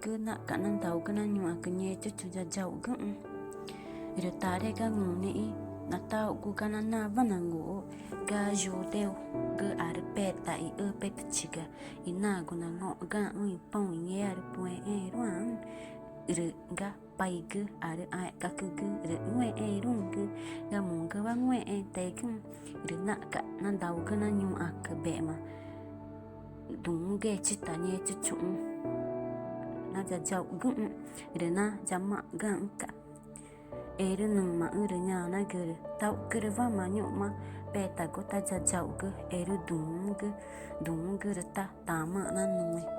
gu na cả năng tàu cái năng nhua cái nhẹ chút chút giàu gu rồi ta đây cái ngủ này na tàu gu cái năng na vẫn là ngủ cái dù đeo gu ở bên tại ở bên chỉ cái ina gu na ngọ cái ui phong nghe ở bên rồi rồi cái bay gu ở ai cái gu rồi ngoài luôn gu cái muốn cái bang ngoài tay cái rồi na cả năng tàu cái năng nhua cái bẹ mà đúng ghê chứ ta nhẹ chút chút na giàu gu rồi na jam mà gan cả nung mà rồi nhà na gu tao gu vào mà nhọ mà bè ta có ta giàu gu đúng gu rồi ta mà na nung